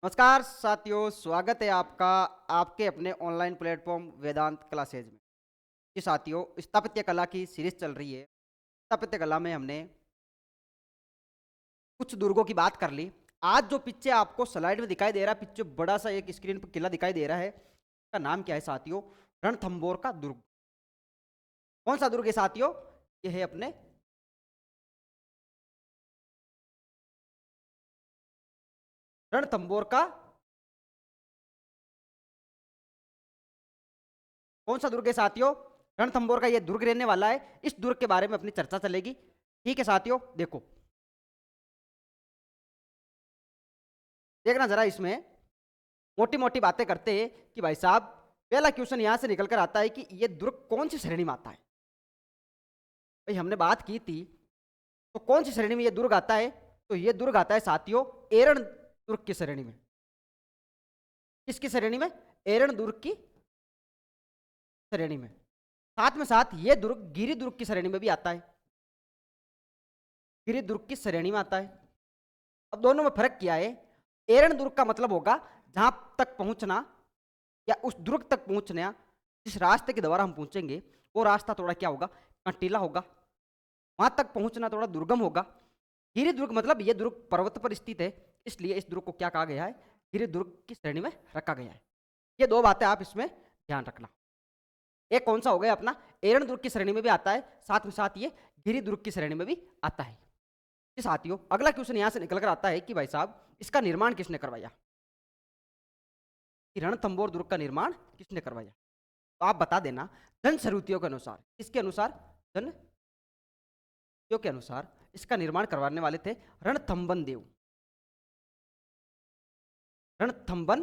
नमस्कार साथियों, स्वागत है आपका आपके अपने ऑनलाइन प्लेटफॉर्म वेदांत क्लासेज में। जी साथियों, स्थापत्य कला की सीरीज चल रही है। स्थापत्य कला में हमने कुछ दुर्गों की बात कर ली। आज जो पीछे आपको स्लाइड में दिखाई दे रहा है, पीछे बड़ा सा एक स्क्रीन पर किला दिखाई दे रहा है, इसका नाम क्या है साथियों? रणथंबोर का दुर्ग। कौन सा दुर्ग है साथियों? ये है अपने रणथंबोर का। कौन सा दुर्ग है साथियों? रणथंबोर का ये दुर्ग रहने वाला है। इस दुर्ग के बारे में अपनी चर्चा चलेगी। ठीक है साथियों, देखो देखना जरा इसमें मोटी मोटी बातें करते हैं कि भाई साहब, पहला क्वेश्चन यहां से निकल कर आता है कि ये दुर्ग कौन सी श्रेणी में आता है। भाई हमने बात की थी, तो कौन सी श्रेणी में ये दुर्ग आता है? तो ये दुर्ग आता है साथियों एरण दुर्ग की श्रेणी में। किसकी श्रेणी में? एरण दुर्ग की श्रेणी में। साथ में साथ ये दुर्ग गिरि दुर्ग की श्रेणी में भी आता है। गिरि दुर्ग की श्रेणी में आता है। अब दोनों में फर्क क्या है? एरण दुर्ग का मतलब होगा जहां तक पहुंचना या उस दुर्ग तक पहुंचना, जिस रास्ते के द्वारा हम पहुंचेंगे वो रास्ता थोड़ा क्या होगा? कंटीला होगा। वहां तक पहुंचना थोड़ा दुर्गम होगा। गिरि दुर्ग मतलब ये दुर्ग पर्वत पर स्थित है, इसलिए इस दुर्ग को क्या कहा गया है? गिरि दुर्ग की श्रेणी में रखा गया है। ये दो बातें आप इसमें ध्यान रखना। एक कौन सा हो गया अपना? एरण दुर्ग की श्रेणी में भी आता है, साथ में साथ ये गिरि दुर्ग की श्रेणी में भी आता है। ये साथियों, अगला क्वेश्चन यहां से निकल कर आता है कि भाई साहब, इसका निर्माण किसने करवाया? कि रणथंबोर दुर्ग का निर्माण किसने करवाया? तो आप बता देना। जनश्रुतियों के अनुसार, इसके अनुसार, जनश्रुतियों के अनुसार इसका निर्माण करवाने वाले थे रणथंबन देव। रणथंबन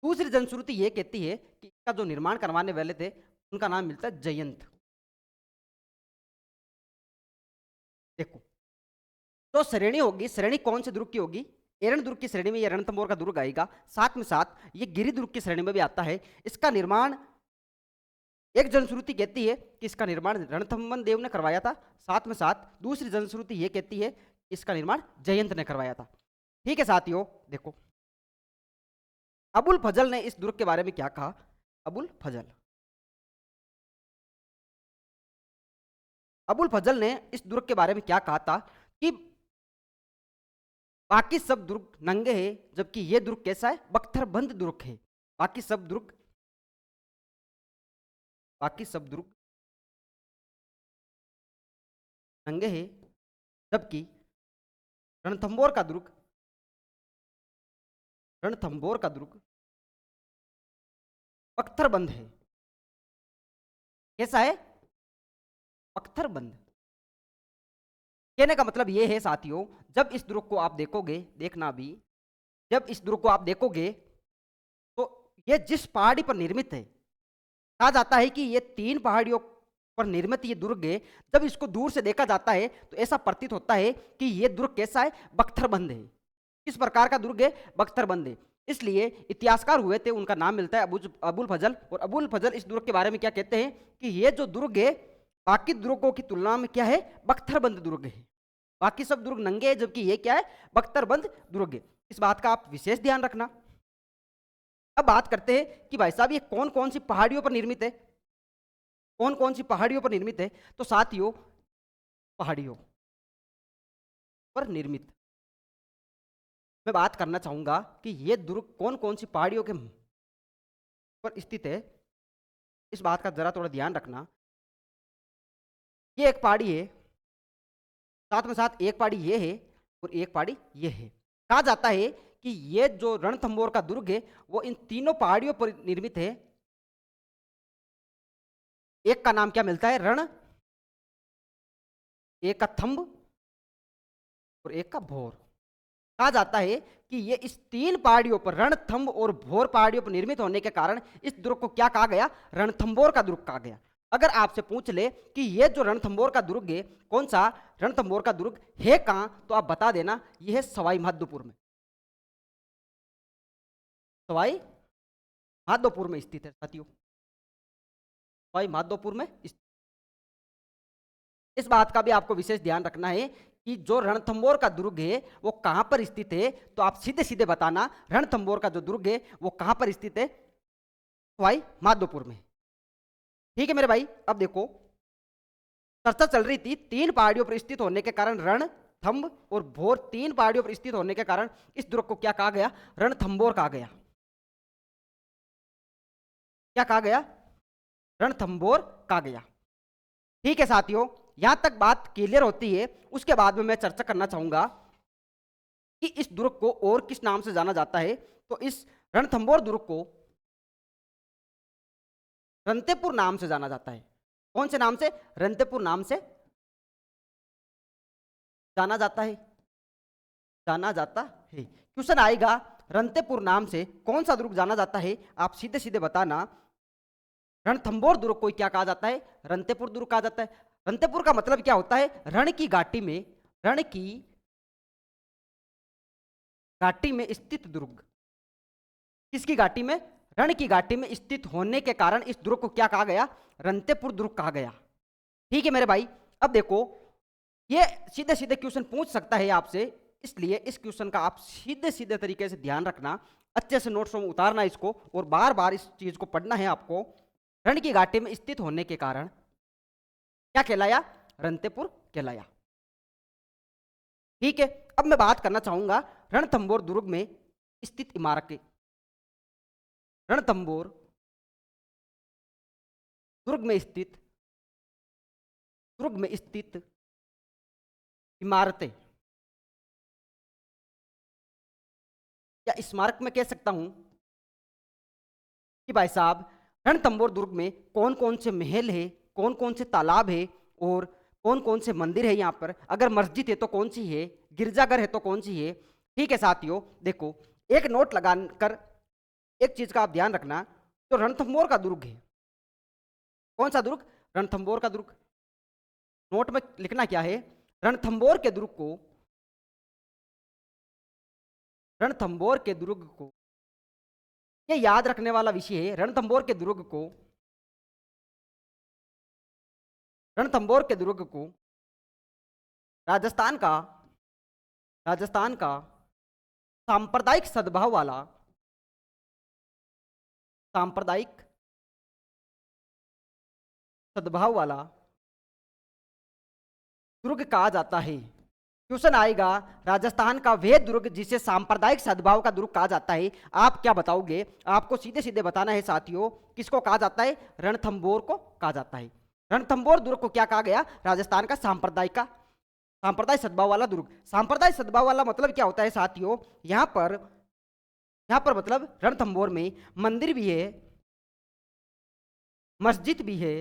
दूसरी जनश्रुति यह कहती है कि इसका जो निर्माण करवाने वाले थे उनका नाम मिलता है जयंत। देखो, तो श्रेणी होगी, श्रेणी कौन से दुर्ग की होगी? एरण दुर्ग की श्रेणी में ये रणथंबोर का दुर्ग आएगा। साथ में साथ ये गिरि दुर्ग की श्रेणी में भी आता है। इसका निर्माण एक जनश्रुति कहती है कि इसका निर्माण रणथंबन देव ने करवाया था। साथ में साथ दूसरी जनश्रुति यह कहती है कि इसका निर्माण जयंत ने करवाया था। ठीक है साथियों, देखो अबुल फजल ने इस दुर्ग के बारे में क्या कहा? अबुल फजल ने इस दुर्ग के बारे में क्या कहा था कि बाकी सब दुर्ग नंगे हैं, जबकि यह दुर्ग कैसा है? बख्तरबंद दुर्ग है। बाकी सब दुर्ग बाकी सब दुर्ग नंगे हैं, जबकि रणथंबोर का दुर्ग रणथंबोर का दुर्ग बख्तरबंद है। कैसा है? बख्तरबंद। कहने का मतलब यह है साथियों, जब इस दुर्ग को आप देखोगे, देखना भी, जब इस दुर्ग को आप देखोगे तो यह जिस पहाड़ी पर निर्मित है, कहा जाता है कि यह 3 पहाड़ियों पर निर्मित ये दुर्ग है। जब इसको दूर से देखा जाता है तो ऐसा प्रतीत होता है कि यह दुर्ग कैसा है? बख्तरबंद है। किस प्रकार का दुर्ग है? बख्तरबंद है। इसलिए इतिहासकार हुए थे, उनका नाम मिलता है अबुल फजल। और अबुल फजल इस दुर्ग के बारे में क्या कहते हैं कि यह जो दुर्ग है बाकी दुर्गों की तुलना में क्या है? बख्तरबंद दुर्ग है। बाकी सब दुर्ग नंगे हैं, जबकि ये क्या है? बख्तरबंद दुर्ग है। इस बात का आप विशेष ध्यान रखना। अब बात करते हैं कि भाई साहब, ये कौन कौन सी पहाड़ियों पर निर्मित है? कौन कौन सी पहाड़ियों पर निर्मित है? तो साथियों, पहाड़ियों पर निर्मित मैं बात करना चाहूंगा कि ये दुर्ग कौन कौन सी पहाड़ियों के पर स्थित है। इस बात का जरा थोड़ा ध्यान रखना। ये एक पहाड़ी है, साथ में साथ एक पहाड़ी ये है और एक पहाड़ी ये है। कहा जाता है कि ये जो रणथंबोर का दुर्ग है वो इन तीनों पहाड़ियों पर निर्मित है। एक का नाम क्या मिलता है? रण, एक का थंब और एक का भोर। कहा जाता है कि ये इस 3 पहाड़ियों पर, रणथंब और भोर पहाड़ियों पर निर्मित होने के कारण इस दुर्ग को क्या कहा गया? रणथंबोर का दुर्ग कहा गया। अगर आपसे पूछ ले कि ये जो रणथंबोर का दुर्ग है, कौन सा रणथंबोर का दुर्ग है कहां, तो आप बता देना यह है सवाई माधोपुर में। सवाई माधोपुर में स्थित है साथियों। सवाई माधोपुर में स्थित। इस बात का भी आपको विशेष ध्यान रखना है कि जो रणथंबोर का दुर्ग है वो कहां पर स्थित है, तो आप सीधे सीधे बताना रणथंबोर का जो दुर्ग है वो कहां पर स्थित है, सवाई माधोपुर में। ठीक है मेरे भाई। अब देखो, चर्चा चल रही थी तीन पहाड़ियों पर स्थित होने के कारण रणथंब और भोर, तीन पहाड़ियों पर स्थित होने के कारण इस दुर्ग को क्या कहा गया, रणथंबोर कहा गया। क्या कहा गया, रणथंबोर कहा गया। ठीक है साथियों, यहां तक बात क्लियर होती है। उसके बाद में मैं चर्चा करना चाहूंगा कि इस दुर्ग को और किस नाम से जाना जाता है। तो इस रणथंबोर दुर्ग को रंतेपुर नाम से जाना जाता है। कौन से नाम से, रंतेपुर नाम से जाना जाता है, जाना जाता है। क्वेश्चन आएगा रंतेपुर नाम से कौन सा दुर्ग जाना जाता है, आप सीधे सीधे बताना। रणथंबोर दुर्ग को क्या कहा जाता है, रंतेपुर दुर्ग कहा जाता है। रंतेपुर का मतलब क्या होता है, रण की घाटी में, रण की घाटी में स्थित दुर्ग। किसकी घाटी में, रण की घाटी में स्थित होने के कारण इस दुर्ग को क्या कहा गया, रंतेपुर दुर्ग कहा गया। ठीक है मेरे भाई। अब देखो, ये सीधे सीधे क्वेश्चन पूछ सकता है आपसे, इसलिए इस क्वेश्चन का आप सीधे सीधे तरीके से ध्यान रखना, अच्छे से नोट्स में उतारना इसको, और बार बार इस चीज को पढ़ना है आपको। रण की घाटी में स्थित होने के कारण क्या कहलाया, रंतेपुर कहलाया। ठीक है। अब मैं बात करना चाहूंगा रणथंबोर दुर्ग में स्थित इमारतें। रणथंबोर दुर्ग में स्थित, दुर्ग में स्थित इमारतें, या स्मारक में कह सकता हूं कि भाई साहब रणथंबोर दुर्ग में कौन कौन से महल है, कौन कौन से तालाब है, और कौन कौन से मंदिर है। यहां पर अगर मस्जिद है तो कौन सी है, गिरजाघर है तो कौन सी है। ठीक है साथियों, देखो एक नोट लगाकर एक चीज का आप ध्यान रखना, तो रणथंबोर का दुर्ग है, कौन सा दुर्ग, रणथंबोर का दुर्ग। नोट में लिखना क्या है, रणथंबोर के दुर्ग को, रणथंबोर के दुर्ग को, ये याद रखने वाला विषय है। रणथंबोर के दुर्ग को, रणथंबोर के दुर्ग को राजस्थान का, राजस्थान का सांप्रदायिक सद्भाव वाला, सांप्रदायिक सद्भाव वाला दुर्ग कहा जाता है। क्वेश्चन आएगा राजस्थान का वह दुर्ग जिसे सांप्रदायिक सद्भाव का दुर्ग कहा जाता है, आप क्या बताओगे। आपको सीधे सीधे बताना है साथियों, किसको कहा जाता है, रणथंबोर को कहा जाता है। रणथंबोर दुर्ग को क्या कहा गया, राजस्थान का सांप्रदायिक का, सांप्रदाय सद्भाव वाला दुर्ग। सांप्रदाय सद्भाव वाला मतलब क्या होता है साथियों, यहां पर मतलब रणथंबोर में मंदिर भी है, मस्जिद भी है,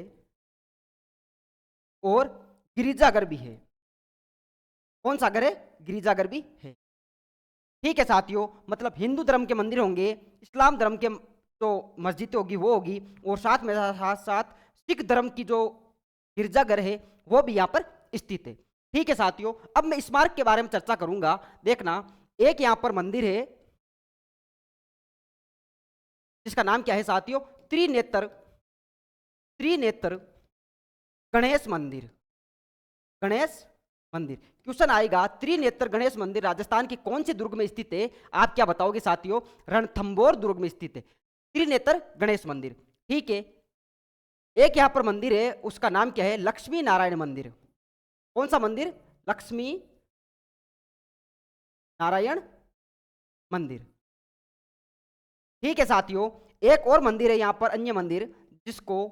और गिरिजाघर भी है। कौन सा घर है, गिरिजाघर भी है। ठीक है साथियों, मतलब हिंदू धर्म के मंदिर होंगे, इस्लाम धर्म के जो मस्जिद होगी वो होगी, और साथ में साथ साथ सिख धर्म की जो गिरजाघर है वो भी यहाँ पर स्थित है। ठीक है साथियों, अब मैं स्मारक के बारे में चर्चा करूंगा। देखना, एक यहाँ पर मंदिर है जिसका नाम क्या है साथियों, त्रिनेत्र, त्रिनेत्र गणेश मंदिर, गणेश मंदिर। क्वेश्चन आएगा त्रिनेत्र गणेश मंदिर राजस्थान की कौन से दुर्ग में स्थित है, आप क्या बताओगे साथियों, रणथंबोर दुर्ग में स्थित है त्रिनेत्र गणेश मंदिर। ठीक है। एक यहां पर मंदिर है, उसका नाम क्या है, लक्ष्मी नारायण मंदिर। कौन सा मंदिर, लक्ष्मी नारायण मंदिर। ठीक है साथियों, एक और मंदिर है यहां पर, अन्य मंदिर, जिसको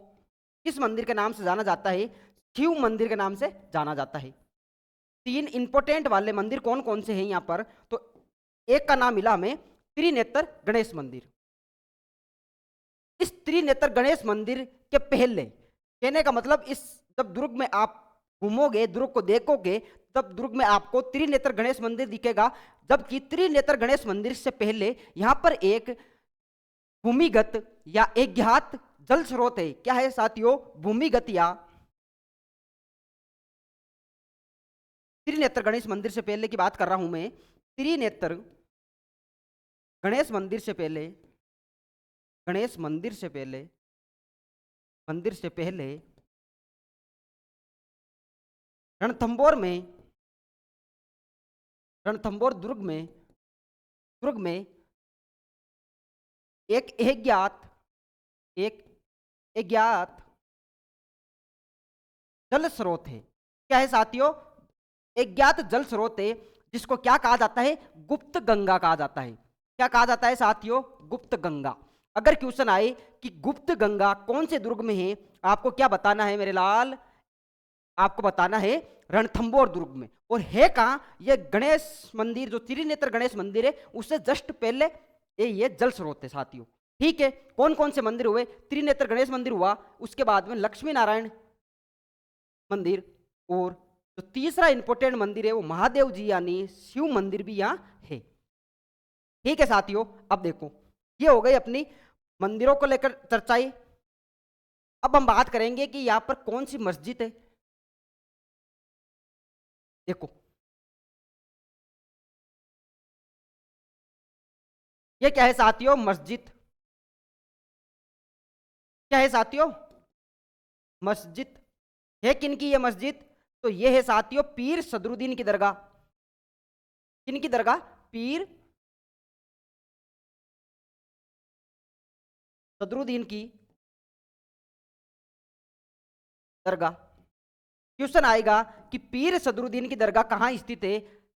किस मंदिर के नाम से जाना जाता है, शिव मंदिर के नाम से जाना जाता है। तीन इंपोर्टेंट वाले मंदिर कौन कौन से हैं यहां पर, तो एक का नाम मिला हमें त्रिनेत्र गणेश मंदिर। इस त्रिनेत्र गणेश मंदिर के पहले, कहने का मतलब इस जब दुर्ग में आप घूमोगे, दुर्ग को देखोगे, तब दुर्ग में आपको त्रिनेत्र गणेश मंदिर दिखेगा। जबकि त्रिनेत्र गणेश मंदिर से पहले यहां पर एक भूमिगत या अज्ञात जल स्रोत है। क्या है साथियों, भूमिगत या, त्रिनेत्र गणेश मंदिर से पहले की बात कर रहा हूं मैं, त्रिनेत्र गणेश मंदिर से पहले, गणेश मंदिर से पहले, मंदिर से पहले रणथंबोर में, रणथंबोर दुर्ग में एक एक अज्ञात जल स्रोत है। क्या है साथियों? अज्ञात जल स्रोत है, जिसको क्या कहा जाता है? गुप्त गंगा कहा जाता है। क्या कहा जाता है साथियों? गुप्त गंगा। अगर क्वेश्चन आए कि गुप्त गंगा कौन से दुर्ग में है, आपको क्या बताना है मेरे लाल? आपको बताना है रणथंबोर दुर्ग में। और है कहां? ये गणेश मंदिर, जो त्रिनेत्र गणेश मंदिर है, उससे जस्ट पहले ये जल स्रोत है साथियों। ठीक है, कौन कौन से मंदिर हुए? त्रिनेत्र गणेश मंदिर हुआ, उसके बाद में लक्ष्मी नारायण मंदिर, और जो तीसरा इंपॉर्टेंट मंदिर है वो महादेव जी यानी शिव मंदिर भी यहां है। ठीक है साथियों, अब देखो ये हो गई अपनी मंदिरों को लेकर चर्चाएं। अब हम बात करेंगे कि यहां पर कौन सी मस्जिद है। देखो ये क्या है साथियों? मस्जिद। क्या है साथियों? मस्जिद। है किन की ये मस्जिद? तो ये है साथियों पीर सदरुद्दीन की दरगाह। किन की दरगाह? पीर सदरुद्दीन की दरगाह। क्वेश्चन आएगा कि पीर सदरुद्दीन की दरगाह कहां स्थित है,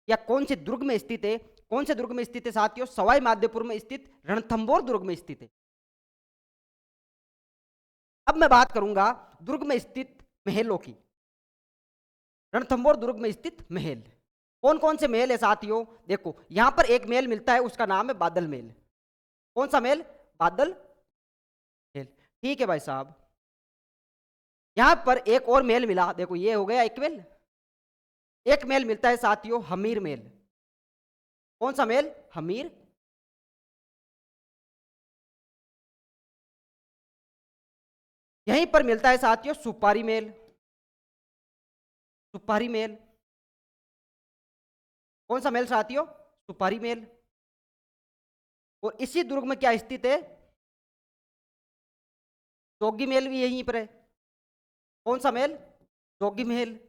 या कौन से दुर्ग में स्थित है? कौन से दुर्ग में स्थित है साथियों? सवाई माधोपुर में स्थित रणथंबोर दुर्ग में स्थित है। अब मैं बात करूंगा दुर्ग में स्थित महलों की। रणथंबोर दुर्ग में स्थित महल, कौन कौन से महल है साथियों? देखो यहां पर एक महल मिलता है, उसका नाम है बादल महल। कौन सा महल? बादल महल। ठीक है भाई साहब। यहां पर एक और महल मिला, देखो ये हो गया एक महल। एक महल मिलता है साथियों हमीर महल। कौन सा महल? हमीर। यहीं पर मिलता है साथियों सुपारी महल। सुपारी महल। कौन सा महल साथियों? सुपारी महल। और इसी दुर्ग में क्या स्थित है? जोगी महल भी यहीं पर है। कौन सा महल? जोगी महल।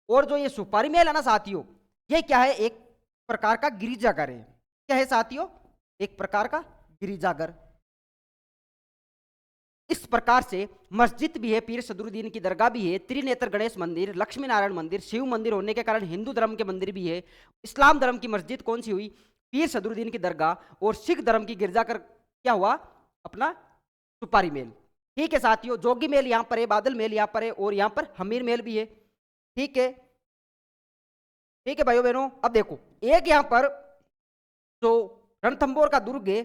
और जो ये सुपारी महल है ना साथियों, ये क्या है? एक प्रकार का गिरिजाघर है। क्या है साथियों? एक प्रकार का गिरिजाघर। इस प्रकार से मस्जिद भी है, पीर सदरुद्दीन की दरगाह भी है, त्रिनेत्र गणेश मंदिर, लक्ष्मी नारायण मंदिर, शिव मंदिर होने के कारण हिंदू धर्म के मंदिर भी है। इस्लाम धर्म की मस्जिद कौन सी हुई? पीर सदरुद्दीन की दरगाह। और सिख धर्म की गिरजाघर क्या हुआ? अपना सुपारी महल। ठीक है साथियों, जोगी महल यहां पर है, बादल महल यहां पर है, और यहां पर हमीर महल भी है। ठीक है, ठीक है भाइयों बहनों। अब देखो एक यहां पर जो रणथंबोर का दुर्ग है,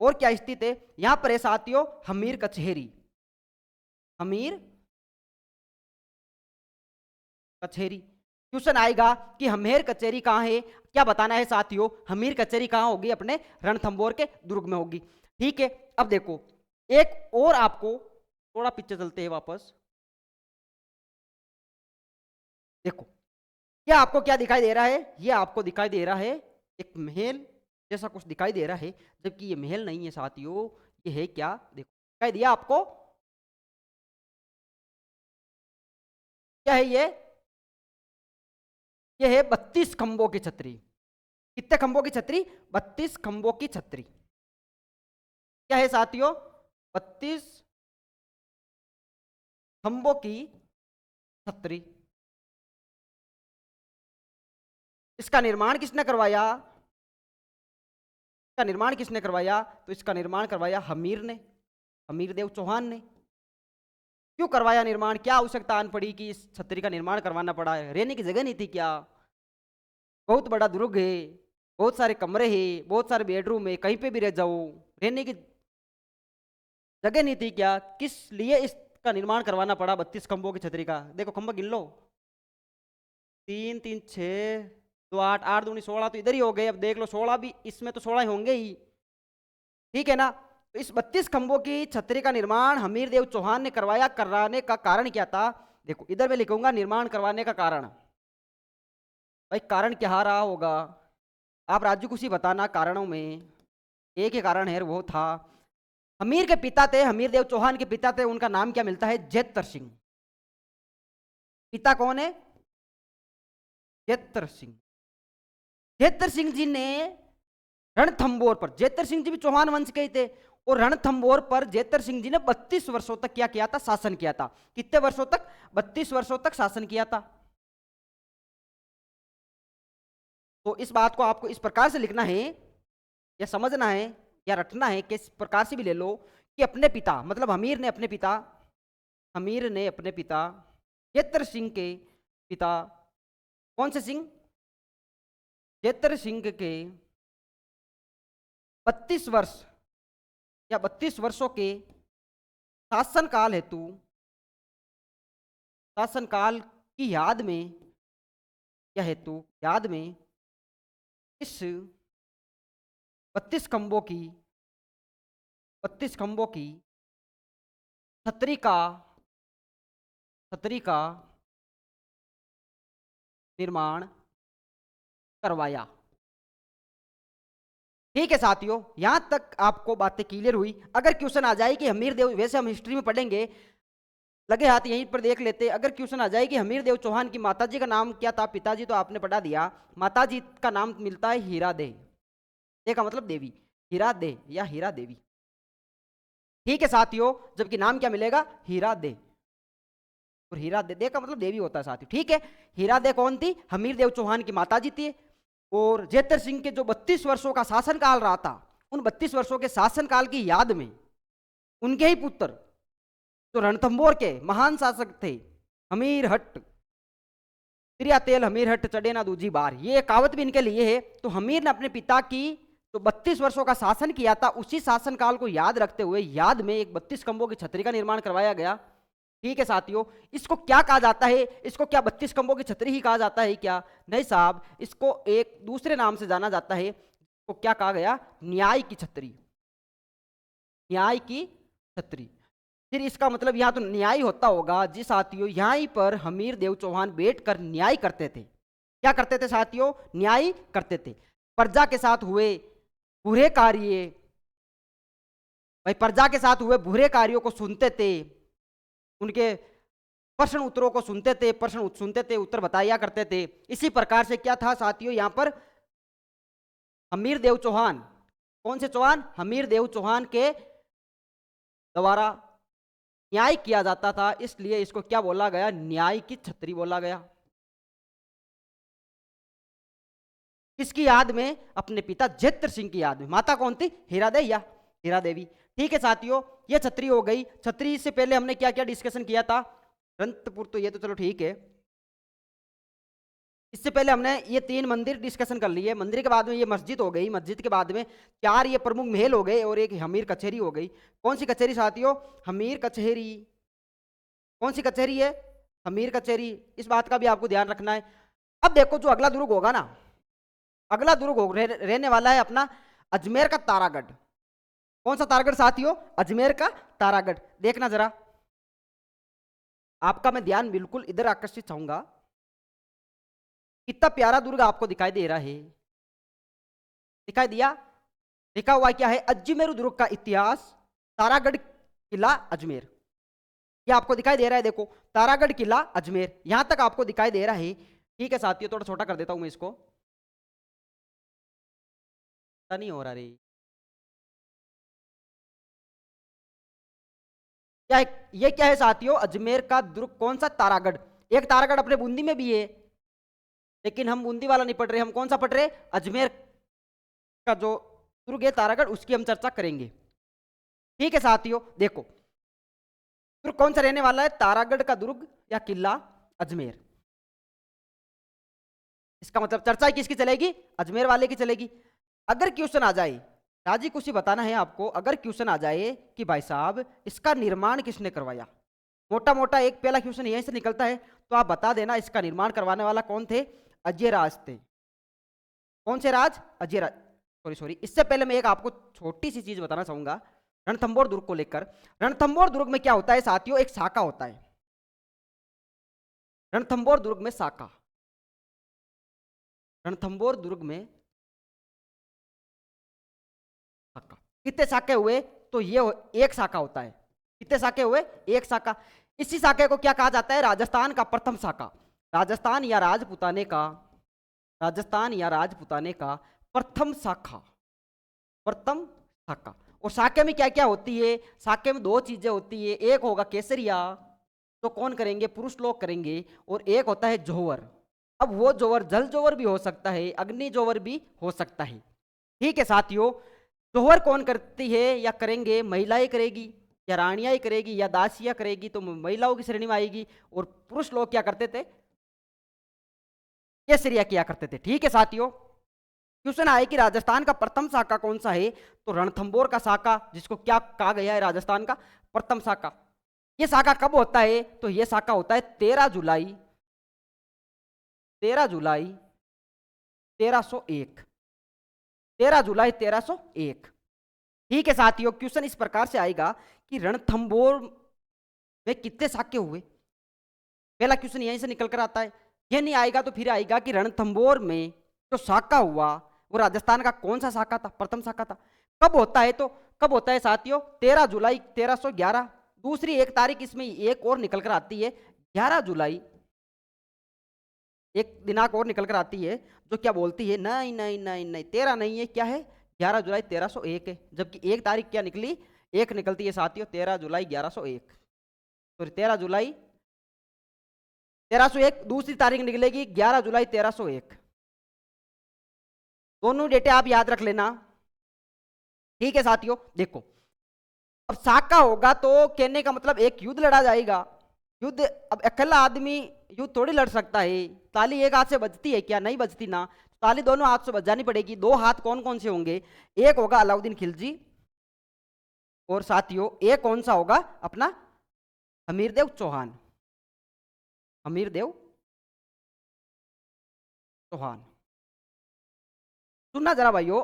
और क्या स्थित है यहां पर है साथियों? हमीर कचहरी। हमीर कचहरी। क्वेश्चन आएगा कि हमीर कचहरी कहां है? क्या बताना है साथियों? हमीर कचहरी कहां होगी? अपने रणथंबोर के दुर्ग में होगी। ठीक है, अब देखो एक और आपको, थोड़ा पीछे चलते हैं वापस। देखो क्या आपको क्या दिखाई दे रहा है? ये आपको दिखाई दे रहा है एक महल जैसा कुछ दिखाई दे रहा है, जबकि ये महल नहीं है साथियों। ये है क्या? देखो दिखाई दिया आपको? क्या है ये है 32 खंभों की छतरी। कितने खंभों की छतरी? 32 खंभों की छतरी। क्या है साथियों? 32 खंभों की छतरी। इसका निर्माण किसने करवाया? इसका निर्माण किसने करवाया? तो इसका निर्माण करवाया हमीर ने, हमीर देव चौहान ने। क्यों करवाया निर्माण? क्या आवश्यकता आन पड़ी कि इस छतरी का निर्माण करवाना पड़ा है? रहने की जगह नहीं थी क्या? बहुत बड़ा दुर्ग है, बहुत सारे कमरे हैं, बहुत सारे बेडरूम है, कहीं पे भी रह जाओ, रहने की जगह नहीं थी क्या? किस लिए इसका निर्माण करवाना पड़ा 32 खंभों की छतरी का? देखो खंभा गिन लो, 3 3 6 2 8 8 दूनी 16, तो इधर ही हो गए। अब देख लो 16 भी, इसमें तो 16 होंगे ही। ठीक है ना? तो इस 32 खंभों की छतरी का निर्माण हमीर देव चौहान ने करवाया। कराने का कारण क्या था? देखो इधर मैं लिखूंगा निर्माण करवाने का कारण। भाई कारण क्या रहा होगा? आप राजू कुछ ही बताना कारणों में। एक ही कारण है, वो था हमीर के पिता थे, हमीर देव चौहान के पिता थे, उनका नाम क्या मिलता है? जेतर सिंह। पिता कौन है? जेतर सिंह। जेतर सिंह जी ने रणथंबोर पर, जेतर सिंह जी भी चौहान वंश के ही थे, और रणथंबोर पर जेतर सिंह जी ने 32 वर्षों तक क्या किया था? शासन किया था। कितने वर्षों तक? 32 वर्षों तक शासन किया था। तो इस बात को आपको इस प्रकार से लिखना है या समझना है या रटना है कि इस प्रकार से भी ले लो कि अपने पिता, मतलब हमीर ने अपने पिता, हमीर ने अपने पिता जेतर सिंह के पिता, कौन से सिंह? जेतर सिंह के 32 वर्ष या 32 वर्षों के शासनकाल हेतु, शासनकाल की याद में या हेतु याद में इस 32 खंभों की, 32 खंभों की छतरी का, छतरी का निर्माण करवाया। ठीक है साथियों, यहां तक आपको बातें क्लियर हुई। अगर क्वेश्चन आ जाए कि हमीर देव, वैसे हम हिस्ट्री में पढ़ेंगे, लगे हाथ यहीं पर देख लेते। अगर क्वेश्चन आ जाए कि हमीर देव चौहान की माताजी का नाम क्या था? पिताजी तो आपने पढ़ा दिया, माताजी का नाम मिलता है हीरा दे। दे का मतलब देवी, हीरा दे या हीरा देवी। ठीक है साथियों, जबकि नाम क्या मिलेगा? हीरा दे। और हीरा दे का मतलब देवी होता है साथियों। ठीक है, हीरा दे कौन थी? हमीर देव चौहान की माताजी थी। और जेतर सिंह के जो 32 वर्षों का शासनकाल रहा था, उन 32 वर्षों के शासनकाल की याद में उनके ही पुत्र जो रणथंबोर के महान शासक थे, हमीर हट तिरिया तेल हमीर हट चढ़े ना दूजी बार, ये कहावत भी इनके लिए है। तो हमीर ने अपने पिता की जो 32 वर्षों का शासन किया था, उसी शासनकाल को याद रखते हुए याद में एक 32 खंभों की छतरी का निर्माण करवाया गया। ठीक है साथियों, इसको क्या कहा जाता है? इसको क्या 32 खंभों की छतरी ही कहा जाता है क्या? नहीं साहब, इसको एक दूसरे नाम से जाना जाता है। इसको क्या कहा गया? न्याय की छतरी, न्याय की छतरी। फिर इसका मतलब यहां तो न्याय होता होगा जी साथियों। यहीं पर हमीर देव चौहान बैठकर न्याय करते थे। क्या करते थे साथियों? न्याय करते थे। प्रजा के साथ हुए बुरे कार्य, भाई प्रजा के साथ हुए बुरे कार्यों को सुनते थे, उनके प्रश्न उत्तरों को सुनते थे, प्रश्न सुनते थे, उत्तर बताया करते थे। इसी प्रकार से क्या था साथियों, यहां पर हमीर देव चौहान, कौन से चौहान? हमीर देव चौहान के द्वारा न्याय किया जाता था, इसलिए इसको क्या बोला गया? न्याय की छतरी बोला गया। किसकी याद में? अपने पिता जेतर सिंह की याद में। माता कौन थी? हीरादे या हीरा देवी। ठीक है साथियों, ये छतरी हो गई। छतरी से पहले हमने क्या क्या डिस्कशन किया था? रंतपुर तो ये तो चलो ठीक है। इससे पहले हमने ये 3 मंदिर डिस्कशन कर लिए। मंदिर के बाद में ये मस्जिद हो गई, मस्जिद के बाद में 4 ये प्रमुख महल हो गए और एक हमीर कचहरी हो गई। कौन सी कचहरी साथियों? हमीर कचहरी। कौन सी कचहरी है? हमीर कचहरी। इस बात का भी आपको ध्यान रखना है। अब देखो, जो अगला दुर्ग होगा ना, अगला दुर्ग रहने वाला है अपना अजमेर का तारागढ़। कौन सा तारागढ़ साथियों? अजमेर का तारागढ़। देखना जरा, आपका मैं ध्यान बिल्कुल इधर आकर्षित चाहूंगा। कितना प्यारा दुर्ग आपको दिखाई दे रहा है। दिखाई दिया? लिखा हुआ क्या है? अजमेर दुर्ग का इतिहास, तारागढ़ किला अजमेर। ये आपको दिखाई दे रहा है। देखो, तारागढ़ किला अजमेर, यहां तक आपको दिखाई दे रहा है। ठीक है साथियों, थोड़ा छोटा कर देता हूं मैं इसको, नहीं हो रहा रे। क्या है? ये क्या है साथियों? अजमेर का दुर्ग। कौन सा? तारागढ़। एक तारागढ़ अपने बूंदी में भी है, लेकिन हम बूंदी वाला नहीं पढ़ रहे, हम कौन सा पढ़ रहे? अजमेर का जो दुर्ग है तारागढ़, उसकी हम चर्चा करेंगे। ठीक है साथियों, देखो दुर्ग कौन सा रहने वाला है? तारागढ़ का दुर्ग या किला अजमेर। इसका मतलब चर्चा किसकी चलेगी? अजमेर वाले की चलेगी। अगर क्वेश्चन आ जाए, राजी कुछ ही बताना है आपको, अगर क्वेश्चन आ जाए कि भाई साहब इसका निर्माण किसने करवाया, मोटा मोटा एक पहला क्वेश्चन यहीं से निकलता है, तो आप बता देना इसका निर्माण करवाने वाला कौन थे? अजयराज थे। कौन से राज? अजयराज। सॉरी सॉरी, इससे पहले मैं एक आपको छोटी सी चीज बताना चाहूंगा रणथंबोर दुर्ग को लेकर। रणथंबोर दुर्ग में क्या होता है साथियों? एक शाखा होता है रणथंबोर दुर्ग में, शाखा। रणथंबोर दुर्ग में शाखा। कितने शाखे हुए? तो ये एक शाखा होता है। कितने शाखे हुए? एक शाखा। इसी शाखा को क्या कहा जाता है? राजस्थान का प्रथम शाखा। राजस्थान या राजपुताने का, राजस्थान या राजपुताने का प्रथम शाखा, प्रथम शाखा। और शाखा में क्या क्या होती है? शाखा में दो चीजें होती है, एक होगा केसरिया, तो कौन करेंगे? पुरुष लोग करेंगे। और एक होता है जोवर। अब वो जोवर जल जोवर भी हो सकता है, अग्नि जोवर भी हो सकता है। ठीक है साथियों, जोहर कौन करती है या करेंगे? महिलाएं करेगी, या रानियां ही करेगी, या दासियां करेगी, तो महिलाओं की श्रेणी में आएगी। और पुरुष लोग क्या करते थे? केसरिया किया करते थे। ठीक है साथियों, क्वेश्चन आए कि राजस्थान का प्रथम शाखा कौन सा है? तो रणथंबोर का शाखा, जिसको क्या कहा गया है? राजस्थान का प्रथम शाखा। यह शाखा कब होता है? तो यह शाखा होता है 13 जुलाई, 13 जुलाई 1301, 13 जुलाई 1301। ठीक है साथियों, क्वेश्चन इस प्रकार से आएगा कि रणथंबोर में कितने शाखे हुए? पहला क्वेश्चन यहीं से निकल कर आता है। यह नहीं आएगा तो फिर आएगा कि रणथंबोर में जो शाखा हुआ वो राजस्थान का कौन सा शाखा था? प्रथम शाखा था। कब होता है? तो कब होता है साथियों? 13 जुलाई 1311। दूसरी एक तारीख इसमें एक और निकल कर आती है, 11 जुलाई, एक दिनांक और निकल कर आती है जो क्या बोलती है? नहीं नहीं नहीं नहीं, 13 नहीं है, क्या है? 11 जुलाई 1301 है। जबकि एक तारीख क्या निकली? एक निकलती है साथियों, 13 जुलाई 1101। सॉरी, 13 जुलाई 1301। दूसरी तारीख निकलेगी 11 जुलाई 1301। दोनों डेटे आप याद रख लेना। ठीक है साथियों, देखो अब शाखा होगा तो कहने का मतलब एक युद्ध लड़ा जाएगा। युद्ध, अब अकेला आदमी युद्ध थोड़ी लड़ सकता है। ताली एक हाथ से बजती है क्या? नहीं बजती ना। ताली दोनों हाथ से बजानी पड़ेगी। दो हाथ कौन कौन से होंगे? एक होगा अलाउद्दीन खिलजी, और साथियों एक कौन सा होगा? अपना हमीरदेव चौहान, हमीरदेव चौहान। सुनना जरा भाइयों,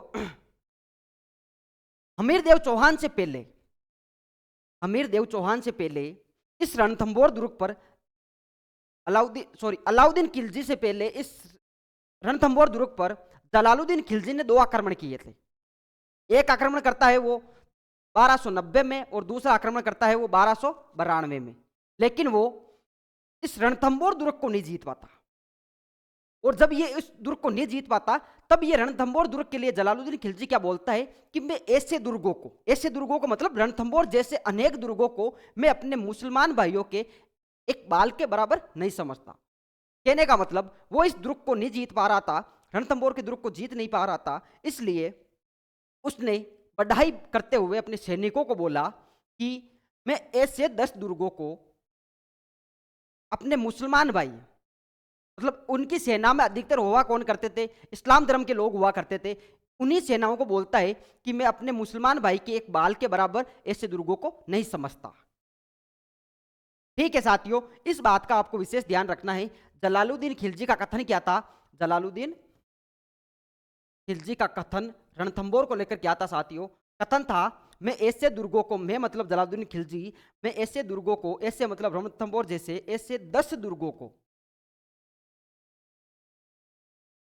हमीरदेव चौहान से पहले, हमीरदेव चौहान से पहले इस रणथंबोर दुर्ग पर अलाउद्दीन खिलजी से पहले इस रणथंबोर दुर्ग पर जलालुद्दीन खिलजी ने दो आक्रमण किए थे। एक आक्रमण करता है वो 1290 में, और दूसरा आक्रमण करता है वो 1292 में। लेकिन वो इस रणथंबोर दुर्ग को नहीं जीत पाता। और जब ये इस दुर्ग को नहीं जीत पाता, तब ये रणथंबोर दुर्ग के लिए जलालुद्दीन खिलजी क्या बोलता है कि मैं ऐसे दुर्गों को मतलब रणथंबोर जैसे अनेक दुर्गों को मैं अपने मुसलमान भाइयों के एक बाल के बराबर नहीं समझता। कहने का मतलब वो इस दुर्ग को नहीं जीत पा रहा था, रणथंबोर के दुर्ग को जीत नहीं पा रहा था, इसलिए उसने बढ़ाई करते हुए अपने सैनिकों को बोला कि मैं ऐसे 10 दुर्गों को अपने मुसलमान भाई, मतलब उनकी सेना में अधिकतर हुआ कौन करते थे? इस्लाम धर्म के लोग हुआ करते थे। उन्हीं सेनाओं को बोलता है कि मैं अपने मुसलमान भाई के एक बाल के बराबर ऐसे दुर्गों को नहीं समझता। ठीक है साथियों, इस बात का आपको विशेष ध्यान रखना है। जलालुद्दीन खिलजी का कथन क्या था? जलालुद्दीन खिलजी का कथन रणथंबोर को लेकर क्या था साथियों? कथन था, मैं ऐसे दुर्गों को, मैं मतलब जलालुद्दीन खिलजी, मैं ऐसे दुर्गों को, ऐसे मतलब रणथंबोर जैसे ऐसे 10 दुर्गों को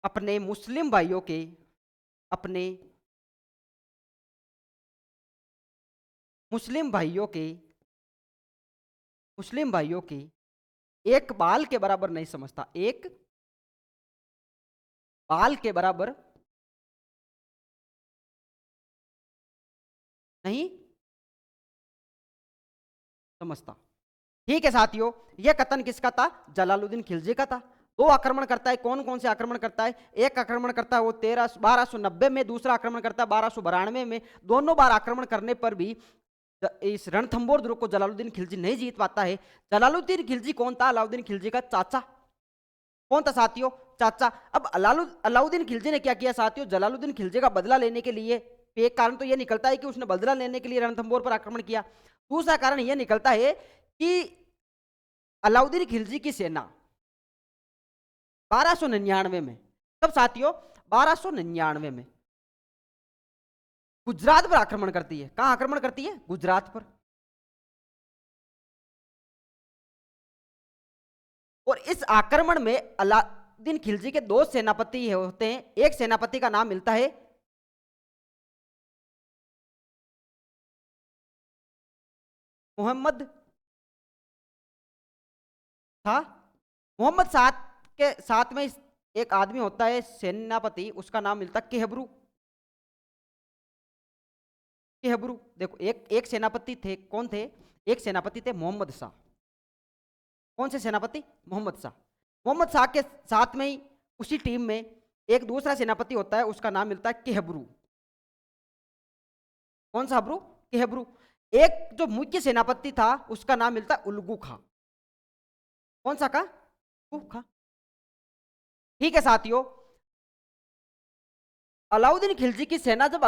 अपने मुस्लिम भाइयों के, अपने मुस्लिम भाइयों के, मुस्लिम भाइयों के एक बाल के बराबर नहीं समझता, एक बाल के बराबर नहीं समझता। ठीक है साथियों, यह कथन किसका था? जलालुद्दीन खिलजी का था। दो आक्रमण करता है, कौन कौन से आक्रमण करता है? एक आक्रमण करता है वो 1290 में, दूसरा आक्रमण करता है 1292 में। दोनों बार आक्रमण करने पर भी इस रणथंबोर दुर्ग को जलालुद्दीन खिलजी नहीं जीत पाता है। जलालुद्दीन खिलजी कौन था? अलाउद्दीन खिलजी का चाचा। कौन था साथियों? चाचा। अब अलाउद्दीन खिलजी ने क्या किया साथियों? जलालुद्दीन खिलजी का बदला लेने के लिए, एक कारण तो यह निकलता है कि उसने बदला लेने के लिए रणथंबोर पर आक्रमण किया। दूसरा कारण यह निकलता है कि अलाउद्दीन खिलजी की सेना 1299 में, कब साथियों? 1299 में गुजरात पर आक्रमण करती है। कहां आक्रमण करती है? गुजरात पर। और इस आक्रमण में अलाउद्दीन खिलजी के दो सेनापति होते हैं। एक सेनापति का नाम मिलता है मोहम्मद था। मोहम्मद के साथ में एक आदमी होता है सेनापति, उसका नाम मिलता केहबरू। केहबरू देखो, एक सेनापति थे, कौन थे? एक सेनापति थे मोहम्मद शाह। कौन से सेनापति? मोहम्मद शाह। मोहम्मद शाह के साथ में ही उसी टीम में एक दूसरा सेनापति होता है, उसका नाम मिलता है केहबरू। कौन सा हब्रू? केहबरू। एक जो मुख्य सेनापति था उसका नाम मिलता है उल्गू खां। कौन सा? का खां। ठीक है साथियों, अलाउद्दीन खिलजी की सेना जब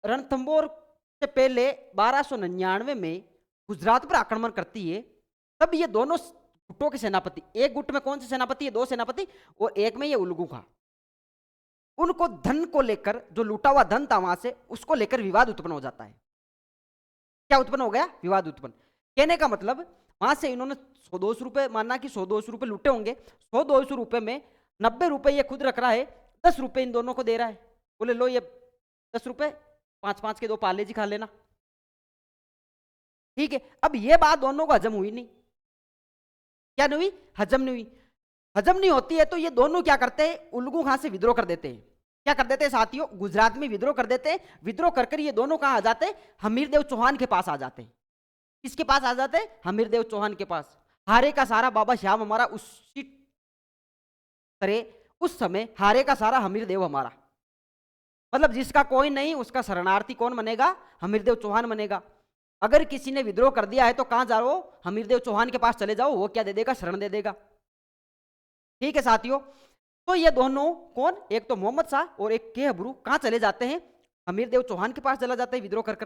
रणथंबोर से पहले 1299 में गुजरात पर आक्रमण करती है, तब ये दोनों गुटों के सेनापति, एक गुट में कौन से सेनापति है? दो सेनापति, और एक में ये उल्गू खां, उनको धन को लेकर, जो लूटा हुआ धन था वहां से, उसको लेकर विवाद उत्पन्न हो जाता है। क्या उत्पन्न हो गया? विवाद उत्पन्न। कहने का मतलब वहां से इन्होंने 100-200 रुपए, मानना कि 100-200 रुपए लूटे होंगे, 100-200 रुपए में 90 रुपए ये खुद रख रहा है, 10 रुपए इन दोनों को दे रहा है, बोले लो ये 10 रुपए, 5-5 के 2 पार्ले जी खा लेना। ठीक है, अब ये बात दोनों को हजम हुई नहीं। क्या नहीं हुई? हजम नहीं हुई। हजम नहीं होती है तो ये दोनों क्या करते हैं? उल्गू खां से विद्रोह कर देते हैं। क्या कर देते हैं साथियों? गुजरात में विद्रोह कर देते हैं। विद्रोह कर ये दोनों कहां आ जाते हैं? हमीरदेव चौहान के पास आ जाते हैं। किसके पास आ जाते हैं? हमीरदेव चौहान के पास। हारे का सारा बाबा श्याम हमारा, उसी तरह उस समय हारे का सारा हमीरदेव हमारा, मतलब जिसका कोई नहीं उसका शरणार्थी कौन बनेगा? हमीरदेव चौहान बनेगा। अगर किसी ने विद्रोह कर दिया है तो कहां जाओ? हमीरदेव चौहान के पास चले जाओ, वो क्या दे देगा? शरण दे देगा। ठीक है साथियों, तो ये दोनों कौन? एक तो मोहम्मद शाह और एक केहबरू कहां चले जाते हैं? हमीरदेव चौहान के पास चला जाता है विद्रोह कर।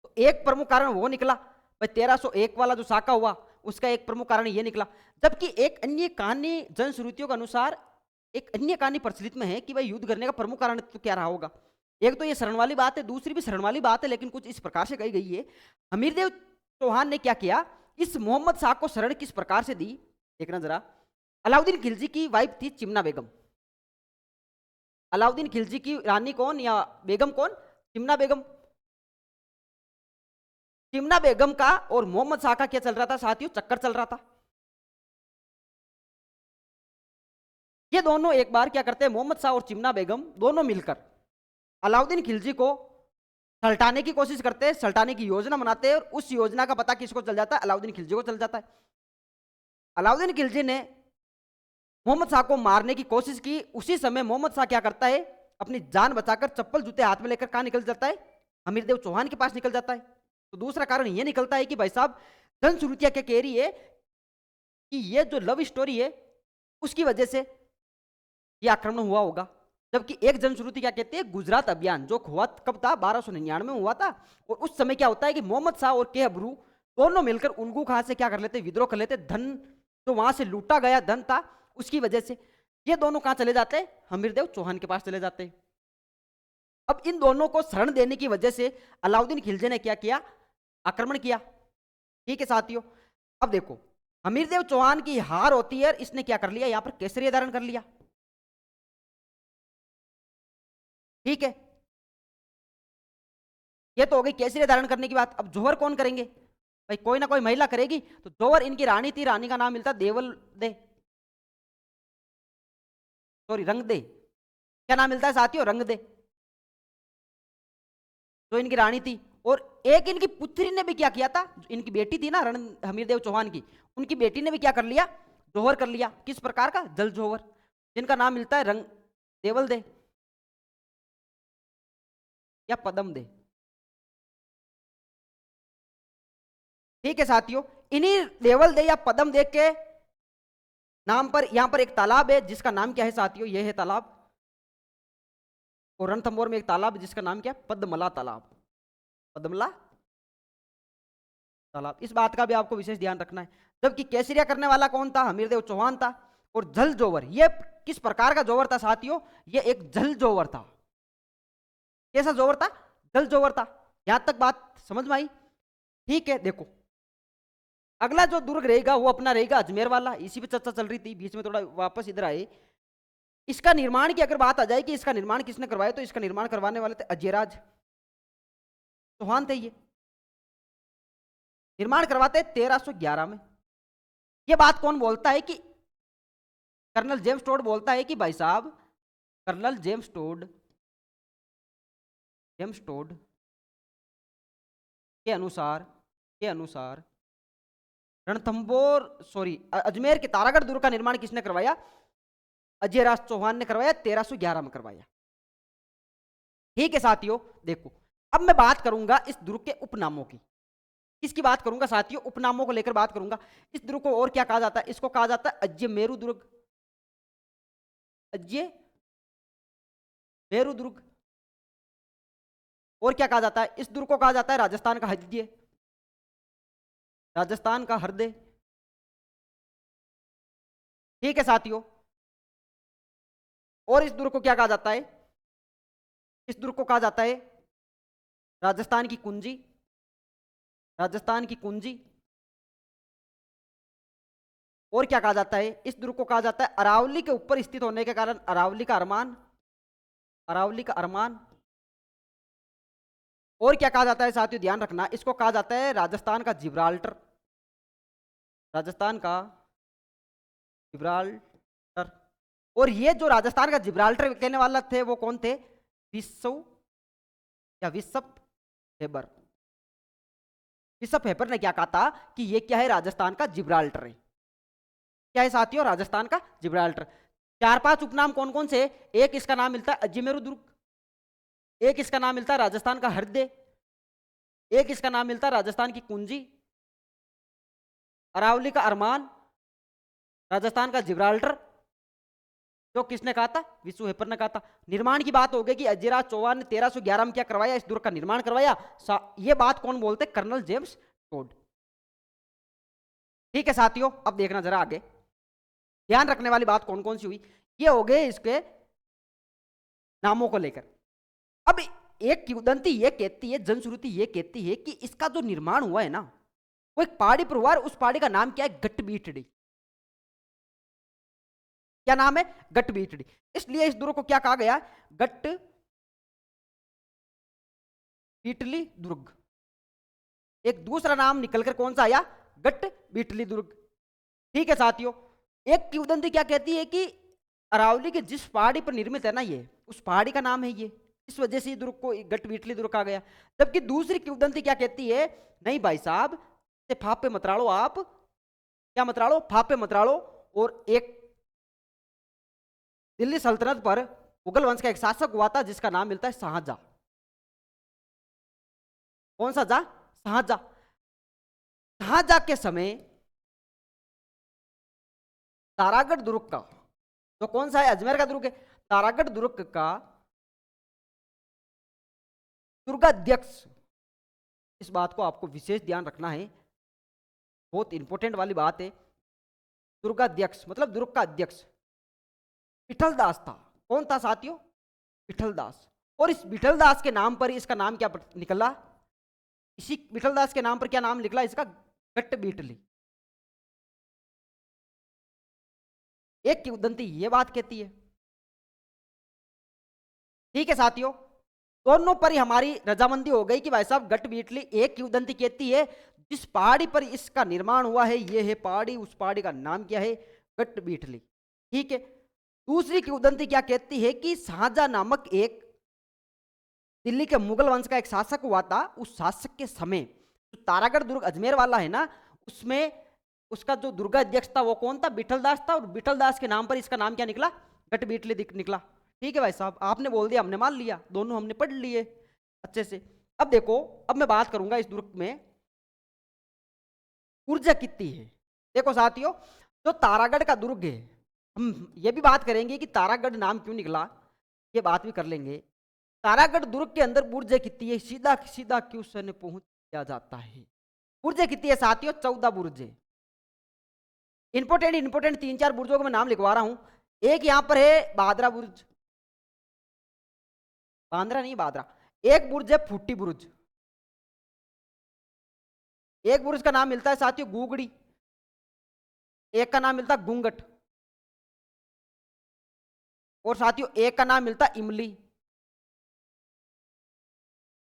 तो एक प्रमुख कारण वो निकला भाई, 1301 वाला जो साका हुआ उसका एक प्रमुख कारण ये निकला। जबकि एक अन्य कहानी, जनश्रुतियों के अनुसार एक अन्य कहानी प्रचलित में है कि भाई युद्ध करने का प्रमुख कारण तो क्या रहा होगा। एक तो ये शरण वाली बात है, दूसरी भी शरण वाली बात है, लेकिन कुछ इस प्रकार से कही गई है। हमीरदेव चौहान ने क्या किया? इस मोहम्मद शाह को शरण किस प्रकार से दी, देखना जरा। अलाउद्दीन खिलजी की वाइफ थी चिमना बेगम। अलाउद्दीन खिलजी की रानी कौन या बेगम कौन? चिमना बेगम। चिमना बेगम का और मोहम्मद शाह का क्या चल रहा था साथियों? चक्कर चल रहा था। ये दोनों एक बार क्या करते हैं? मोहम्मद शाह और चिमना बेगम दोनों मिलकर अलाउद्दीन खिलजी को सल्टाने की कोशिश करते हैं, सल्टाने की योजना बनाते हैं, और उस योजना का पता किसको चल जाता है? अलाउद्दीन खिलजी को चल जाता है। अलाउद्दीन खिलजी ने मोहम्मद शाह को मारने की कोशिश की। उसी समय मोहम्मद शाह क्या करता है? अपनी जान बचाकर चप्पल जूते हाथ में लेकर कहां निकल जाता है? हमीरदेव चौहान के पास निकल जाता है। तो दूसरा कारण यह निकलता है कि भाई साहब, जनश्रुतियां क्या कह रही है कि ये जो लव स्टोरी है उसकी वजह से ये आक्रमण हुआ होगा। जबकि एक जनश्रुति क्या कहती है? गुजरात अभियान जो हुआ कब था? 1299 में हुआ था। और उस समय क्या होता है कि मोहम्मद शाह और केहबरू दोनों मिलकर उल्गू खां से क्या कर लेते? विद्रोह कर लेते। धन जो वहां से लूटा गया धन था उसकी वजह से ये दोनों कहां चले जाते हैं? हमीरदेव चौहान के पास चले जाते हैं। अब इन दोनों को शरण देने की वजह से अलाउद्दीन खिलजी ने क्या किया? आक्रमण किया। ठीक है साथियों, अब देखो हमीरदेव चौहान की हार होती है, इसने क्या कर लिया? यहां पर केसरिया धारण कर लिया। ठीक है, ये तो हो गई केसरिया धारण करने की बात। अब जोहर कौन करेंगे भाई? कोई ना कोई महिला करेगी। तो जोहर इनकी रानी थी, रानी का नाम मिलता देवल दे, सॉरी रंग दे। क्या नाम मिलता है साथियों? रंग दे, जो इनकी रानी थी। और एक इनकी पुत्री ने भी क्या किया था? इनकी बेटी थी ना हमीरदेव चौहान की, उनकी बेटी ने भी क्या कर लिया? जोहर कर लिया। किस प्रकार का? जल जोहर, जिनका नाम मिलता है रंग देवल दे या पदम दे। ठीक है साथियों, इन्हीं देवल दे या पदम दे के नाम पर यहां पर एक तालाब है जिसका नाम क्या है साथियों? यह है तालाब। और रणथंबोर में एक तालाब जिसका नाम क्या है? पद्मला तालाब। पद्मला तालाब, इस बात का भी आपको विशेष ध्यान रखना है। जबकि केसरिया करने वाला कौन था? हमीरदेव चौहान था। और जल जोवर, ये किस प्रकार का जोवर था साथियों? ये एक जल जोवर था। कैसा जोवर था? जल जोवर था। यहां तक बात समझ में आई? ठीक है, देखो अगला जो दुर्ग रहेगा वो अपना रहेगा अजमेर वाला। इसी पे चर्चा चल रही थी, बीच में थोड़ा वापस इधर आए। इसका निर्माण की अगर बात आ जाए कि इसका निर्माण किसने करवाया, तो इसका निर्माण करवाने वाले थे अजयराज चौहान थे। ये निर्माण करवाते 1311 में। ये बात कौन बोलता है कि कर्नल जेम्स टोड बोलता है कि भाई साहब कर्नल जेम्स टोड के अनुसार रणथंबोर सॉरी अजमेर के तारागढ़ दुर्ग का निर्माण किसने करवाया? अजयराज चौहान ने करवाया, 1311 में करवाया। ठीक है साथियों, देखो अब मैं बात करूंगा इस दुर्ग के उपनामों की। किसकी बात करूंगा साथियों? उपनामों को लेकर बात करूंगा। इस दुर्ग को और क्या कहा जाता है? इसको कहा जाता है अजमेरू दुर्ग, अजमेरू दुर्ग। और क्या कहा जाता है? इस दुर्ग को कहा जाता है राजस्थान का हृदय, राजस्थान का हृदय। ठीक है साथियों, और इस दुर्ग को क्या कहा जाता है? इस दुर्ग को कहा जाता है राजस्थान की कुंजी, राजस्थान की कुंजी। और क्या कहा जाता है? इस दुर्ग को कहा जाता है अरावली के ऊपर स्थित होने के कारण अरावली का अरमान, अरावली का अरमान। और क्या कहा जाता है साथियों? ध्यान रखना, इसको कहा जाता है राजस्थान का जिब्राल्टर, राजस्थान का जिब्राल्टर। और ये जो राजस्थान का जिब्राल्टर कहने वाला थे वो कौन थे? विश्व या विशप हेबर। विशप हेबर ने क्या कहा था कि ये क्या है? राजस्थान का जिब्राल्टर है। क्या है साथियों? राजस्थान का जिब्राल्टर। 4-5 उपनाम कौन कौन से? एक इसका नाम मिलता है अजमेरू दुर्ग, एक इसका नाम मिलता है राजस्थान का हृदय, एक इसका नाम मिलता है राजस्थान की कुंजी, अरावली का अरमान, राजस्थान का जिब्राल्टर। जो किसने कहा था? विशु हेपर ने कहा था। निर्माण की बात हो गई कि अजयराज चौहान ने 1311 में क्या करवाया? इस दुर्ग का निर्माण करवाया। ये बात कौन बोलते? Colonel James Tod. ठीक है साथियों, अब देखना जरा आगे। ध्यान रखने वाली बात कौन कौन सी हुई? ये हो गए इसके नामों को लेकर। अब एक किंवदंती ये कहती है, जनश्रुति ये कहती है कि इसका जो निर्माण हुआ है ना वो एक पहाड़ी पर हुआ है। उस पहाड़ी का नाम क्या है? गटबीटड़ी। क्या नाम है? गटबीटड़ी। इसलिए इस दुर्ग को क्या कहा गया? गट बीटली दुर्ग। एक दूसरा नाम निकलकर कौन सा आया? गट बीटली दुर्ग। ठीक है साथियों, एक किंवदंती क्या कहती है कि अरावली के जिस पहाड़ी पर निर्मित है ना ये, उस पहाड़ी का नाम है ये, इस वजह से दुर्ग को गट बीटली दुर्ग कहा गया। जबकि दूसरी किंवदंती क्या कहती है? नहीं भाई साहब, फापे मतराड़ो आप, क्या मतराड़ो? फापे मतराड़ो। और एक दिल्ली सल्तनत पर मुगल वंश का एक शासक हुआ था जिसका नाम मिलता है शाहजहां। कौन सा जा? शाहजहां। शाहजहां के समय तारागढ़ दुर्ग का, तो कौन सा है? अजमेर का दुर्ग है। तारागढ़ दुर्ग का दुर्गाध्यक्ष, इस बात को आपको विशेष ध्यान रखना है, बहुत इंपॉर्टेंट वाली बात है। दुर्गाध्यक्ष मतलब दुर्ग का अध्यक्ष विठल दास था। कौन था साथियों? विठल दास। और इस विठल दास के नाम पर इसका नाम क्या निकला? इसी विठल दास के नाम पर क्या नाम निकला इसका? गट बीटली। एक किंवदंती ये बात कहती है। ठीक है साथियों, दोनों पर ही हमारी रजामंदी हो गई कि भाई साहब गट बीटली। एक किंवदंती कहती है जिस पहाड़ी पर इसका निर्माण हुआ है ये है पहाड़ी, उस पहाड़ी का नाम क्या है? गट बीटली। ठीक है, दूसरी किंवदंती क्या कहती है कि शाहजहां नामक एक दिल्ली के मुगल वंश का एक शासक हुआ था। उस शासक के समय जो तारागढ़ दुर्ग अजमेर वाला है ना, उसमें उसका जो दुर्गाध्यक्ष था वो कौन था? विठल दास था। और विठल दास के नाम पर इसका नाम क्या निकला? गट बीटली निकला। ठीक है भाई साहब, आपने बोल दिया हमने मान लिया, दोनों हमने पढ़ लिए अच्छे से। अब देखो, अब मैं बात करूंगा इस दुर्ग में ऊर्जा कितनी है। देखो साथियों, जो तारागढ़ का दुर्ग है, हम ये भी बात करेंगे कि तारागढ़ नाम क्यों निकला, ये बात भी कर लेंगे। तारागढ़ दुर्ग के अंदर ऊर्जा कितनी है, सीधा सीधा क्यों से पहुंच किया जाता है। ऊर्जा कितनी है साथियों? 14 बुर्जे। इंपोर्टेंट इंपोर्टेंट 3-4 बुर्जों का मैं नाम लिखवा रहा हूं। एक यहां पर है बादरा बुर्ज, बांद्रा नहीं बादरा। एक बुर्ज है फुट्टी बुर्ज। एक बुर्ज का नाम मिलता है साथियों गुगड़ी। एक का नाम मिलता है गुंगट। और साथियों एक का नाम मिलता है इमली।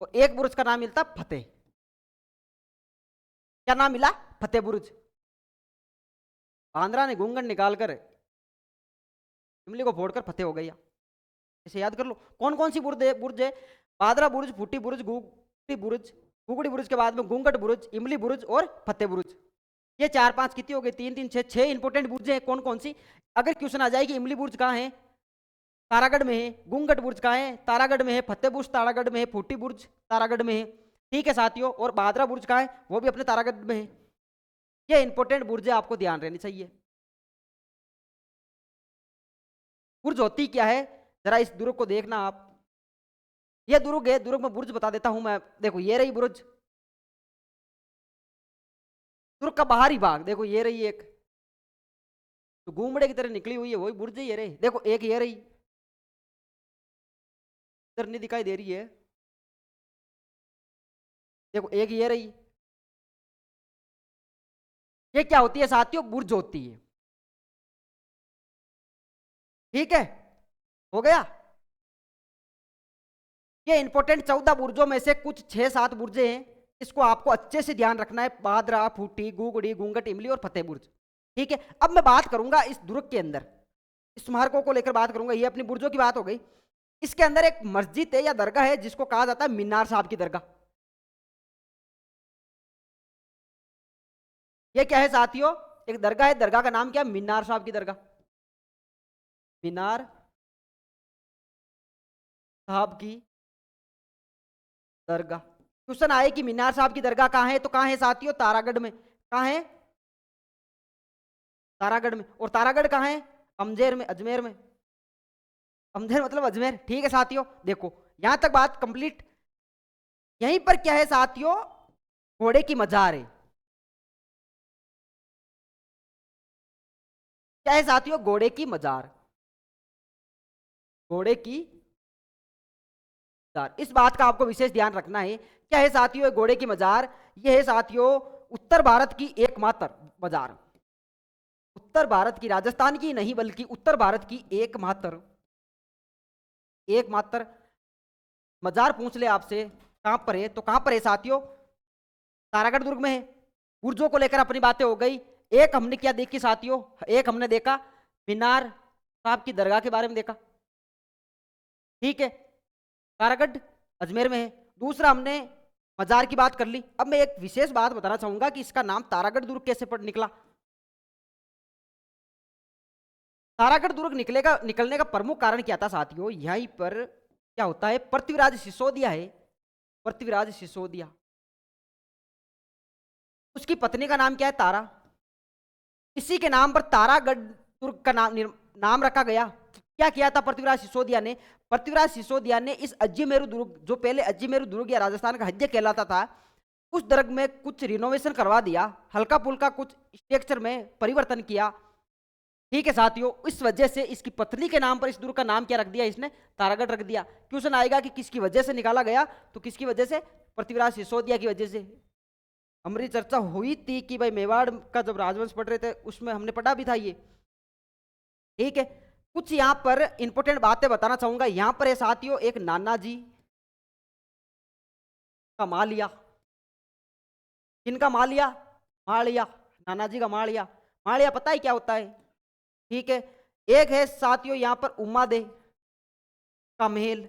और एक बुर्ज का नाम मिलता है फतेह। क्या नाम मिला? फतेह बुर्ज। बांद्रा ने घूंघट निकालकर इमली को फोड़कर फतेह हो गया। इसे याद कर लो। कौन कौन सी बुर्ज है? बांद्रा बुर्ज, फूटी बुर्ज, घुगड़ी बुर्ज, घुगड़ी बुर्ज के बाद में घूंघट बुर्ज, इमली बुर्ज और फतेह बुर्ज। ये 4 5 कितनी हो गई? 3 3 6 6 इंपोर्टेंट बुर्ज है। कौन कौन सी? अगर क्वेश्चन आ जाएगी इमली बुर्ज कहाँ है? तारागढ़ में है। घूंघट बुर्ज कहाँ है? तारागढ़ में है। फतेह बुर्ज तारागढ़ में है। फूटी बुर्ज तारागढ़ में है। ठीक है साथियों। और बांद्रा बुर्ज कहाँ है? वो भी अपने तारागढ़ में है। ये इंपोर्टेंट बुर्ज है, आपको ध्यान रहनी चाहिए। बुर्ज होती क्या है? जरा इस दुर्ग को देखना आप। ये दुर्ग है। दुर्ग में बुर्ज बता देता हूं मैं। देखो ये रही बुर्ज, दुर्ग का बाहरी भाग। देखो ये रही एक, तो घूमड़े की तरह निकली हुई है, वही बुर्ज है। ये रही। देखो एक ये रही, इधर नहीं दिखाई दे रही है। देखो एक ये रही। ये क्या होती है साथियों? बुर्ज होती है। ठीक है, हो गया। ये इंपोर्टेंट 14 बुर्जों में से कुछ 6 7 बुर्जे हैं। इसको आपको अच्छे से ध्यान रखना है। बांद्रा, फूटी, घुगड़ी, घूंघट, इमली और फतेह बुर्ज। ठीक है, अब मैं बात करूंगा इस दुर्ग के अंदर स्मारकों को लेकर बात करूंगा। ये अपनी बुर्जों की बात हो गई। इसके अंदर एक मस्जिद है या दरगाह है जिसको कहा जाता है मीनार साहब की दरगाह। ये क्या है साथियों? एक दरगाह है। दरगाह का नाम क्या है? मीनार साहब की दरगाह। मीनार साहब की दरगाह। क्वेश्चन आए कि मीनार साहब की दरगाह कहाँ है, तो कहाँ है साथियों? तारागढ़ में। कहाँ है? तारागढ़ में। और तारागढ़ कहाँ है? अमजेर में, अजमेर में। अमजेर मतलब अजमेर। ठीक है साथियों, देखो यहां तक बात कंप्लीट। यहीं पर क्या है साथियों? घोड़े की मजार है। क्या है साथियों? घोड़े की मजार। घोड़े की मजार, इस बात का आपको विशेष ध्यान रखना है। क्या है साथियों घोड़े की मजार? यह है साथियों उत्तर भारत की एकमात्र मजार। उत्तर भारत की, राजस्थान की नहीं बल्कि उत्तर भारत की एकमात्र एकमात्र मजार। पूछ ले आपसे कहां पर है, तो कहां पर है साथियों? तारागढ़ दुर्ग में है। बुर्जों को लेकर अपनी बातें हो गई। एक हमने क्या देखी साथियों? एक हमने देखा मीनार साहब की दरगाह के बारे में देखा। ठीक है, तारागढ़ अजमेर में है। दूसरा हमने मजार की बात कर ली। अब मैं एक विशेष बात बताना चाहूंगा कि इसका नाम तारागढ़ दुर्ग कैसे पड़ निकला। तारागढ़ दुर्ग निकलने का प्रमुख कारण क्या था साथियों? यहीं पर क्या होता है, पृथ्वीराज सिसोदिया है। पृथ्वीराज सिसोदिया, उसकी पत्नी का नाम क्या है? तारा। इसी के नाम पर तारागढ़ दुर्ग का नाम रखा गया। क्या किया था पृथ्वीराज सिसोदिया ने? पृथ्वीराज सिसोदिया ने इस अजमेरू दुर्ग, जो पहले अजमेरू दुर्ग या राजस्थान का हज्जे कहलाता था, उस दुर्ग में कुछ रिनोवेशन करवा दिया, हल्का फुल्का कुछ स्ट्रक्चर में परिवर्तन किया। ठीक है साथियों, इस वजह से इसकी पत्नी के नाम पर इस दुर्ग का नाम क्या रख दिया? इसने तारागढ़ रख दिया। क्वेश्चन आएगा कि किसकी वजह से निकाला गया, तो किसकी वजह से? पृथ्वीराज सिसोदिया की वजह से। हमारी चर्चा हुई थी कि भाई मेवाड़ का जब राजवंश पढ़ रहे थे उसमें हमने पढ़ा भी था ये। ठीक है, कुछ यहां पर इंपोर्टेंट बातें बताना चाहूंगा। यहां पर है साथियों एक नाना जी का मालिया। किनका मालिया? मालिया, नाना जी का मालिया। मालिया पता है क्या होता है? ठीक है, एक है साथियों यहां पर उम्मा दे का महल।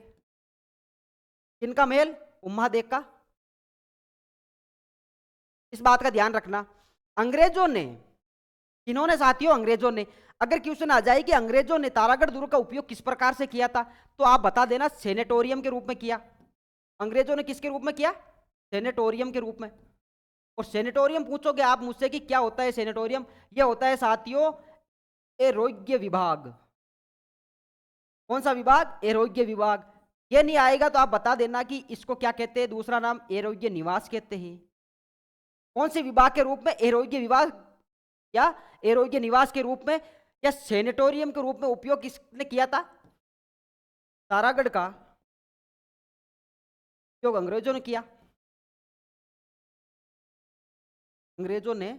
किनका महल? उम्मा दे का। इस बात का ध्यान रखना। अंग्रेजों ने, इन्होंने साथियों अंग्रेजों ने, अगर क्वेश्चन आ जाए कि अंग्रेजों ने तारागढ़ दुर्ग का उपयोग किस प्रकार से किया था, तो आप बता देना सेनेटोरियम के रूप में किया। अंग्रेजों ने किसके रूप में किया? सेनेटोरियम के रूप में। और सेनेटोरियम पूछोगे आप मुझसे कि क्या होता है सेनेटोरियम? यह होता है साथियों आरोग्य विभाग। कौन सा विभाग? आरोग्य विभाग। ये नहीं आएगा तो आप बता देना कि इसको क्या कहते हैं, दूसरा नाम आरोग्य निवास कहते हैं। कौन से विभाग के रूप में? आरोग्य विभाग या आरोग्य निवास के रूप में या सेनेटोरियम के रूप में उपयोग किसने किया था? तारागढ़ का उपयोग अंग्रेजों ने किया। अंग्रेजों ने।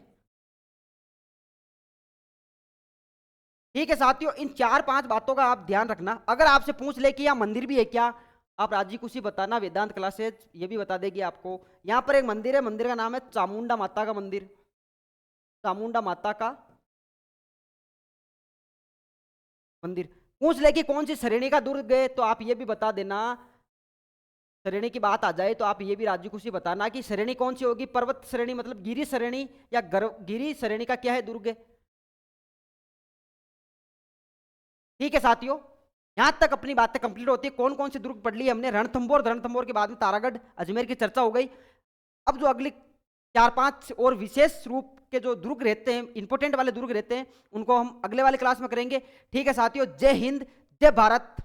ठीक है साथियों, इन 4 5 बातों का आप ध्यान रखना। अगर आपसे पूछ ले कि यहाँ मंदिर भी है क्या, आप राजी खुशी बताना। वेदांत क्लासेज ये भी बता देगी आपको। यहाँ पर एक मंदिर है, मंदिर का नाम है चामुंडा माता का मंदिर। चामुंडा माता का मंदिर। पूछ ले कि कौन सी श्रेणी का दुर्ग है, तो आप ये भी बता देना, श्रेणी की बात आ जाए तो आप ये भी राज्य खुशी बताना कि श्रेणी कौन सी होगी, पर्वत श्रेणी मतलब गिरी श्रेणी, या गिरी श्रेणी का क्या है, दुर्ग है। ठीक है साथियों, यहां तक अपनी बातें कंप्लीट होती है। कौन कौन सी दुर्ग पढ़ ली हमने, रणथंभौर के बाद में तारागढ़ अजमेर की चर्चा हो गई। अब जो अगली 4-5 और विशेष रूप के जो दुर्ग रहते हैं, इंपोर्टेंट वाले दुर्ग रहते हैं, उनको हम अगले वाले क्लास में करेंगे। ठीक है साथियों, जय हिंद, जय भारत।